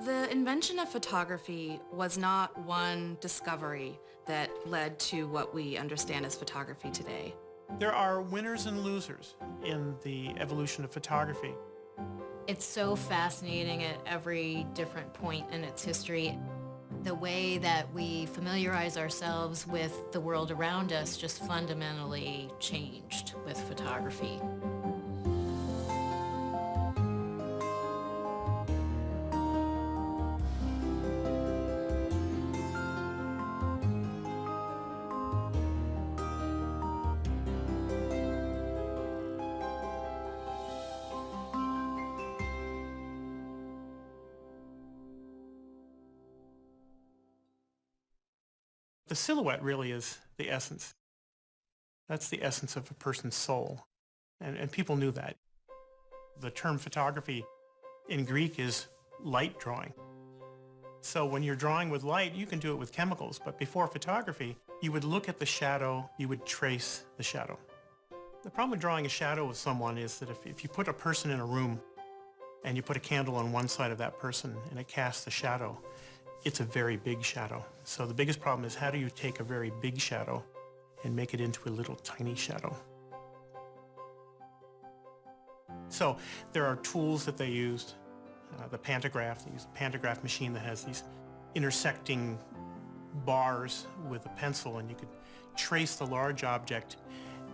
The invention of photography was not one discovery that led to what we understand as photography today. There are winners and losers in the evolution of photography. It's so fascinating at every different point in its history. The way that we familiarize ourselves with the world around us just fundamentally changed with photography. The silhouette really is the essence. That's the essence of a person's soul. And people knew that. The term photography in Greek is light drawing. So when you're drawing with light, you can do it with chemicals. But before photography, you would look at the shadow, you would trace the shadow. The problem with drawing a shadow of someone is that if you put a person in a room and you put a candle on one side of that person and it casts the shadow, it's a very big shadow. So the biggest problem is how do you take a very big shadow and make it into a little tiny shadow? So there are tools that they used. The pantograph, they used a pantograph machine that has these intersecting bars with a pencil, and you could trace the large object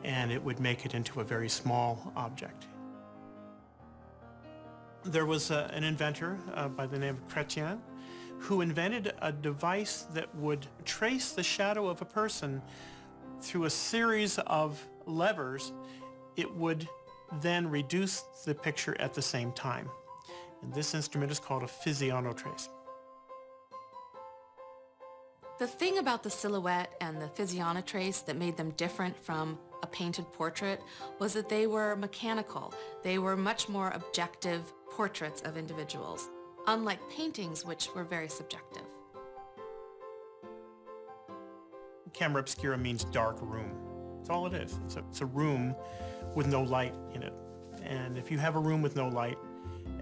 and it would make it into a very small object. There was an inventor by the name of Chrétien who invented a device that would trace the shadow of a person through a series of levers. It would then reduce the picture at the same time. And this instrument is called a physionotrace. The thing about the silhouette and the physionotrace that made them different from a painted portrait was that they were mechanical. They were much more objective portraits of individuals, unlike paintings, which were very subjective. Camera obscura means dark room. That's all it is. It's a room with no light in it. And if you have a room with no light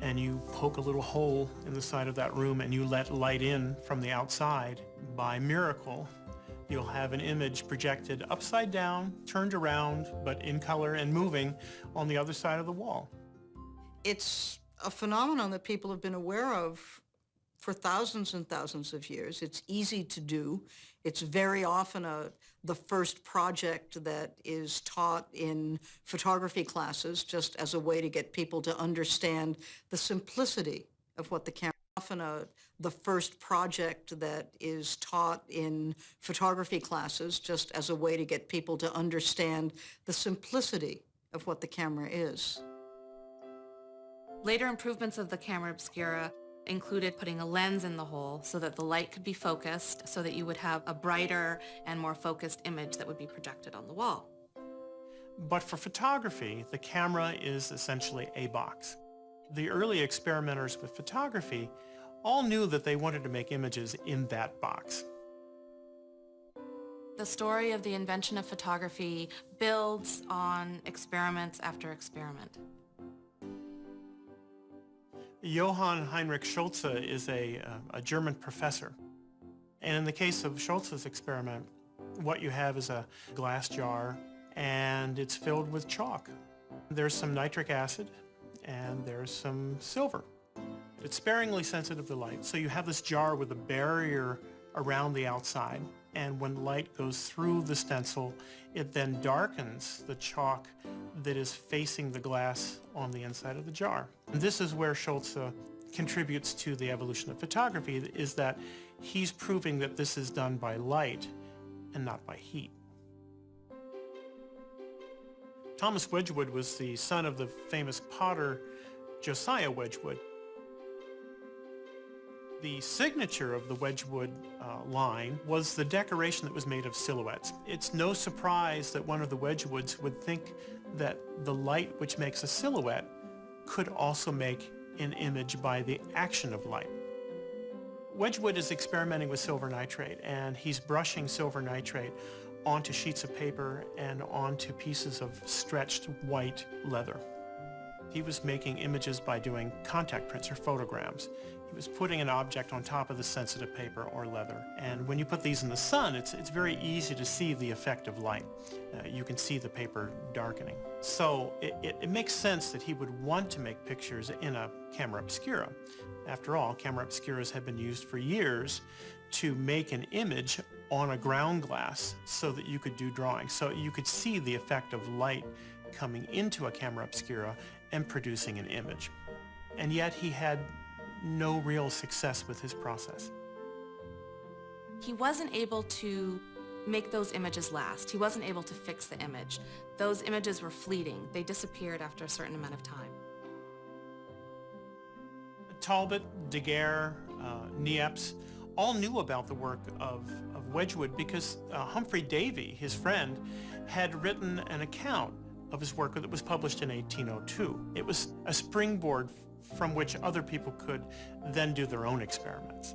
and you poke a little hole in the side of that room and you let light in from the outside, by miracle, you'll have an image projected upside down, turned around, but in color and moving on the other side of the wall. It's a phenomenon that people have been aware of for thousands and thousands of years. It's easy to do. It's very often the first project that is taught in photography classes, just as a way to get people to understand the simplicity of what the camera. Often the first project that is taught in photography classes, just as a way to get people to understand the simplicity of what the camera is. Later improvements of the camera obscura included putting a lens in the hole so that the light could be focused, so that you would have a brighter and more focused image that would be projected on the wall. But for photography, the camera is essentially a box. The early experimenters with photography all knew that they wanted to make images in that box. The story of the invention of photography builds on experiments after experiment. Johann Heinrich Schulze is a German professor. And in the case of Schulze's experiment, what you have is a glass jar and it's filled with chalk. There's some nitric acid and there's some silver. It's sparingly sensitive to light, so you have this jar with a barrier around the outside, and when light goes through the stencil, it then darkens the chalk that is facing the glass on the inside of the jar. And this is where Schulze contributes to the evolution of photography, is that he's proving that this is done by light and not by heat. Thomas Wedgwood was the son of the famous potter Josiah Wedgwood. The signature of the Wedgwood line was the decoration that was made of silhouettes. It's no surprise that one of the Wedgwoods would think that the light which makes a silhouette could also make an image by the action of light. Wedgwood is experimenting with silver nitrate, and he's brushing silver nitrate onto sheets of paper and onto pieces of stretched white leather. He was making images by doing contact prints or photograms. He was putting an object on top of the sensitive paper or leather. And when you put these in the sun, it's very easy to see the effect of light. You can see the paper darkening. So it makes sense that he would want to make pictures in a camera obscura. After all, camera obscuras have been used for years to make an image on a ground glass so that you could do drawings. So you could see the effect of light coming into a camera obscura and producing an image. And yet he had no real success with his process. He wasn't able to make those images last. He wasn't able to fix the image. Those images were fleeting. They disappeared after a certain amount of time. Talbot, Daguerre, Niepce all knew about the work of Wedgwood because Humphrey Davy, his friend, had written an account of his work that was published in 1802. It was a springboard from which other people could then do their own experiments.